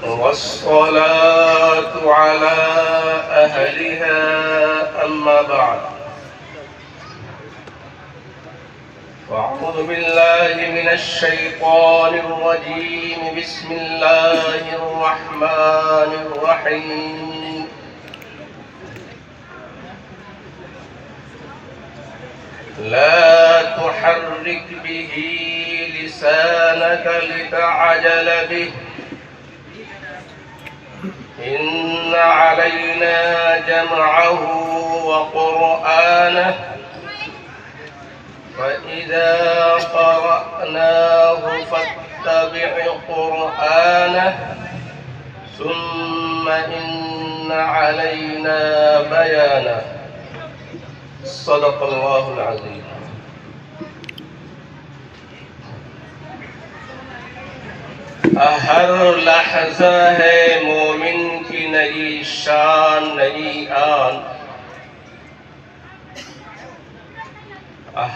والصلاة على أهلها أما بعد فأعوذ بالله من الشيطان الرجيم بسم الله الرحمن الرحيم لا تحرك به لسانك لتعجل به إن علينا جمعه وقرآنه فإذا قرأناه فاتبع قرآنه ثم إن علينا بيانه صدق الله العظيم. ہر لحظہ ہے مومن کی نئی شان نئی آن،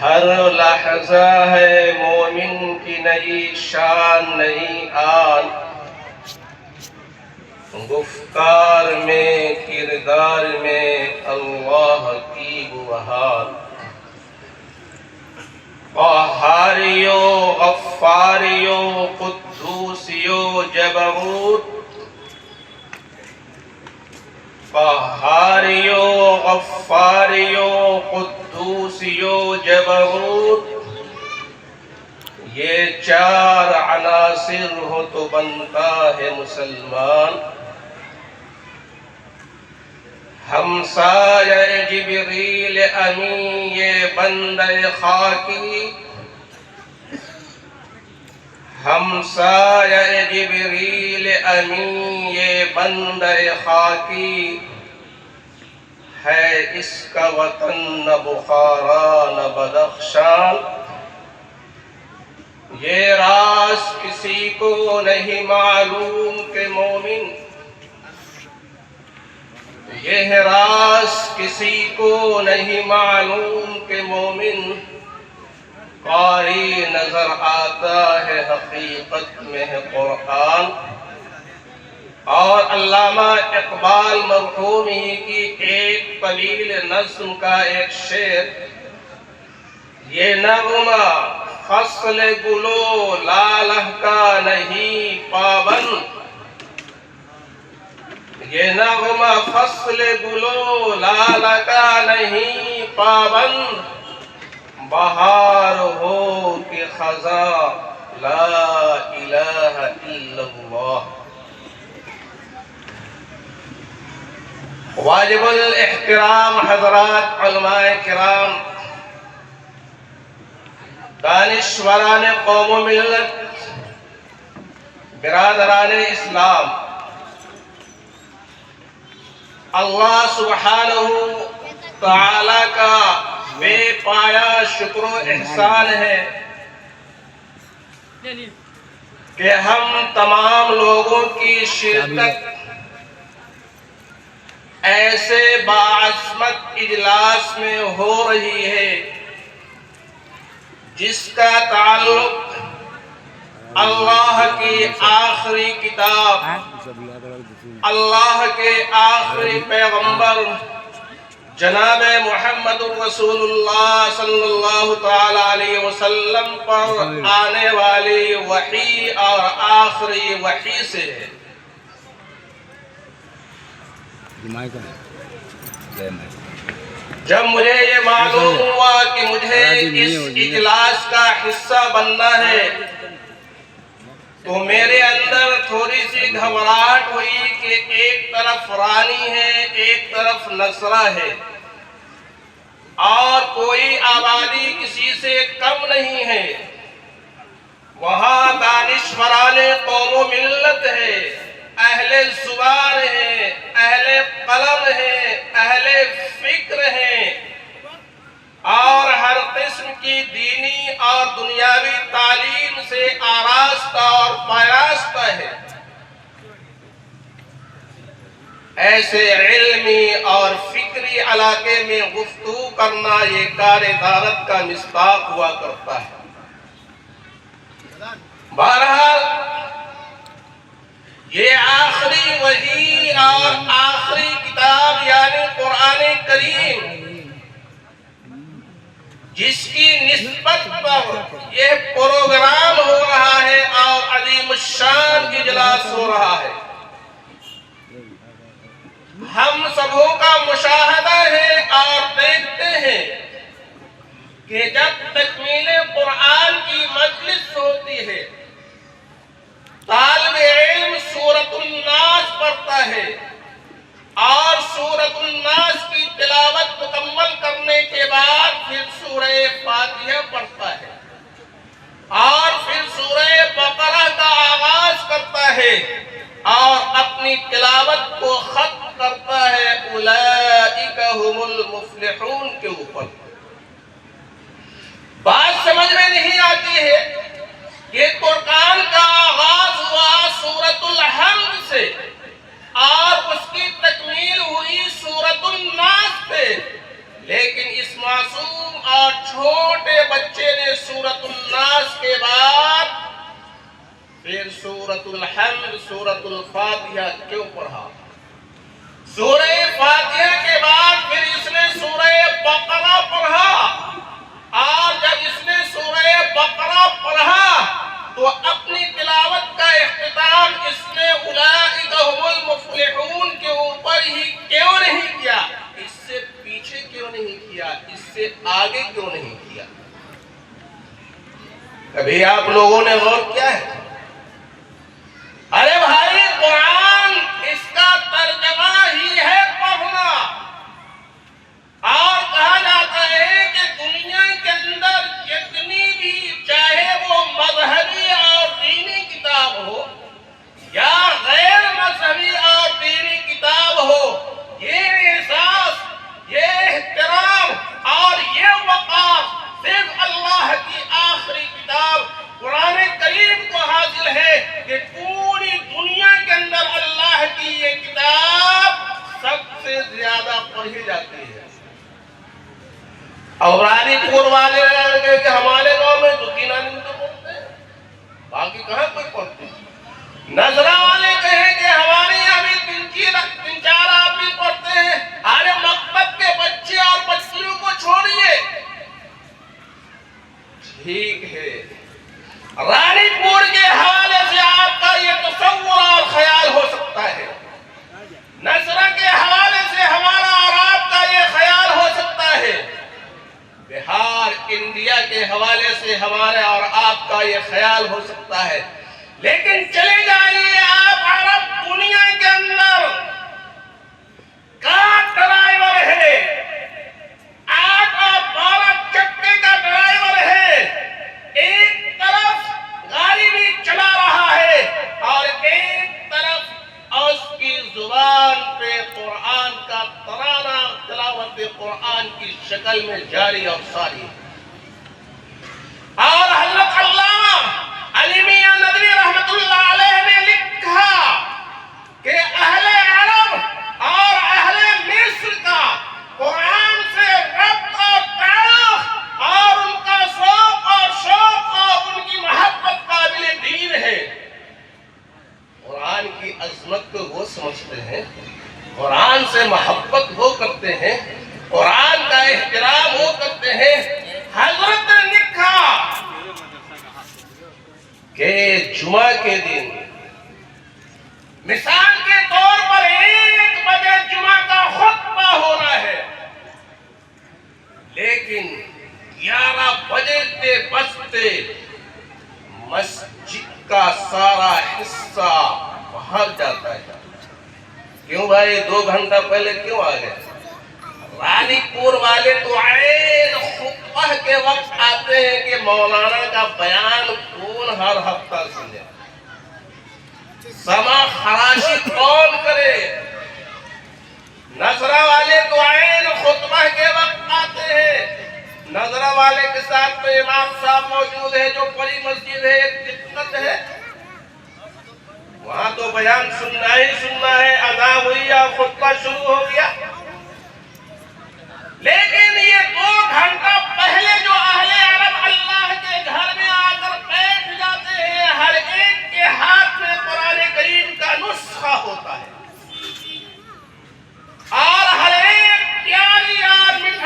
ہر لحظہ ہے مومن کی نئی شان نئی آن، گفتار میں کردار میں اللہ کی بہار، قہاریو غفاریو قدوسیو جبروت، قہاریو غفاریو قدوسیو جبروت، یہ چار عناصر ہو تو بنتا ہے مسلمان، ہمسایہ جبریل امین یہ بندہ خاکی، ہمسایہ جبریل امین یہ بندہ خاکی، ہے اس کا وطن نہ بخارا نہ بدخشان، یہ راز کسی کو نہیں معلوم کہ مومن، یہ راز کسی کو نہیں معلوم کہ مومن، قاری نظر آتا ہے حقیقت میں ہے قرآن۔ اور علامہ اقبال مرحوم ہی کی ایک طویل نظم کا ایک شعر، یہ نغمہ فصل گلو لالہ کا نہیں پابند، یہ نغمہ فصل گلو لالہ کا نہیں پابند، بہار ہو کہ خزاں لا الہ الا اللہ۔ واجب الاحترام حضرات علماء کرام، دانشوران قوم و ملت، برادران اسلام، اللہ سبحانہ تعالی کا بے پایا شکر و احسان ہے کہ ہم تمام لوگوں کی شرکت ایسے باعظمت اجلاس میں ہو رہی ہے جس کا تعلق اللہ کی آخری کتاب، اللہ کے آخری پیغمبر جناب محمد رسول اللہ صلی اللہ تعالی علیہ وسلم پر آنے والی وحی اور آخری وحی سے ہے۔ جب مجھے یہ معلوم ہوا کہ مجھے اس اجلاس کا حصہ بننا ہے تو میرے اندر تھوڑی سی گھبراہٹ ہوئی کہ ایک طرف رانی ہے ایک طرف نصرہ ہے اور کوئی آبادی کسی سے کم نہیں ہے، وہاں دانشوران قوم و ملت ہے، اہل زبان ہے، اہل قلم ہے، اہل فکر ہے، اور ہر قسم کی دینی اور دنیاوی تعلیم سے آراستہ اور پیراستہ ہے۔ ایسے علمی اور فکری علاقے میں گفتگو کرنا یہ کار دارت کا مصداق ہوا کرتا ہے۔ بہرحال یہ کریم جس کی نسبت پر یہ پروگرام ہو رہا ہے اور عظیم الشان اجلاس ہو رہا ہے، ہم سبوں کا مشاہدہ ہے اور دیکھتے ہیں کہ جب تکمیل قرآن کی مجلس ہوتی ہے، طالب علم سورۃ الناس پڑھتا ہے اور سورۃ الناس کی تلاوت مکمل کرنے کے بعد پھر سورہ فاتحہ پڑھتا ہے اور پھر سورہ بقرہ کا آغاز کرتا ہے اور اپنی تلاوت کو ختم کرتا ہے اولئک هم المفلحون کے اوپر۔ بات سمجھ میں نہیں آتی ہے کہ قرآن کا آغاز ہوا سورۃ الحمد سے اور اس کی تکمیل ہوئی سورۃ الناس سے، لیکن اس معصوم اور چھوٹے بچے نے سورۃ الناس کے بعد پھر سورۃ الحمد سورۃ الفاتحہ کیوں پڑھا؟ سورہ فاتحہ کے بعد پھر اس نے سورہ بقرہ پڑھا اور جب اس نے سورہ بقرہ پڑھا تو اپنی تلاوت کا اختتام اس نے اولئک هم المفلحون کے اوپر ہی کیوں نہیں کیا؟ اس سے پیچھے کیوں نہیں کیا؟ اس سے آگے کیوں نہیں کیا؟ کبھی آپ لوگوں نے غور کیا ہے؟ ارے بھائی، قرآن اس کا ترجمہ ہی ہے پڑھنا، اور کہا جاتا ہے کہ دنیا کے اندر جتنی بھی چاہے وہ مذہبی اور دینی کتاب ہو یا غیر مذہبی اور دینی کتاب ہو، یہ احساس، یہ احترام اور یہ وقار صرف اللہ کی آخری کتاب قرآن کریم کو حاصل ہے کہ پوری دنیا کے اندر اللہ کی یہ کتاب سب سے زیادہ پڑھی جاتی ہے۔ اور رانی پور والے کہے کہ ہمارے گاؤں میں 2-3 آدمی تو پڑھتے ہیں، باقی کہاں کوئی پڑھتے ہیں۔ نظرہ والے کہیں کہ ہمارے یہاں بھی 3-4 آدمی پڑھتے ہیں۔ ارے مکتب کے بچے اور بچیوں کو چھوڑیے، ٹھیک ہے، رانی پور کے حوالے سے آپ کا یہ تصور اور خیال ہو سکتا ہے، نظرہ کے حوالے سے ہمارا اور آپ کا یہ خیال ہو سکتا ہے، بہار انڈیا کے حوالے سے ہمارے اور آپ کا یہ خیال ہو سکتا ہے، لیکن چلے جائیے آپ عرب دنیا کے اندر، کار ڈرائیور ہے، 8 اور 12 چکے کا ڈرائیور ہے، ایک طرف گاڑی بھی چلا رہا ہے اور ایک طرف اس کی زبان پہ قرآن کا ترانہ تلاوت قرآن کی شکل میں جاری اور ساری۔ اور حضرت علامہ علی میاں ندوی رحمت اللہ علیہ نے لکھا کہ اہل عرب اور اہل مصر کا قرآن سے ربط اور تعلق اور ان کا شوق اور ان کی محبت قابل دین ہے۔ قرآن کی عظمت کو وہ سمجھتے ہیں، قرآن سے محبت وہ کرتے ہیں، قرآن کا احترام وہ کرتے ہیں۔ حضرت نے لکھا کہ جمعہ کے دن مثال کے طور پر 1 بجے جمعہ کا خطبہ ہونا ہے، لیکن 11 بجے بجتے مسجد کا سارا حصہ باہر جاتا ہے۔ کیوں بھائی 2 گھنٹہ پہلے کیوں آ گئے؟ رانی پور والے تو عین خطبہ کے وقت آتے ہیں کہ مولانا کا بیان کون ہر ہفتہ سنے، سما خراشی کون کرے۔ نظرہ والے تو عین خطبہ کے وقت آتے ہیں، نظرہ والے کے ساتھ تو امام صاحب موجود ہے جو بڑی مسجد ہے، ایک دقت ہے، وہاں تو بیان سننا ہی سننا ہے، اذان ہوئی اور خطبہ شروع ہو گیا۔ لیکن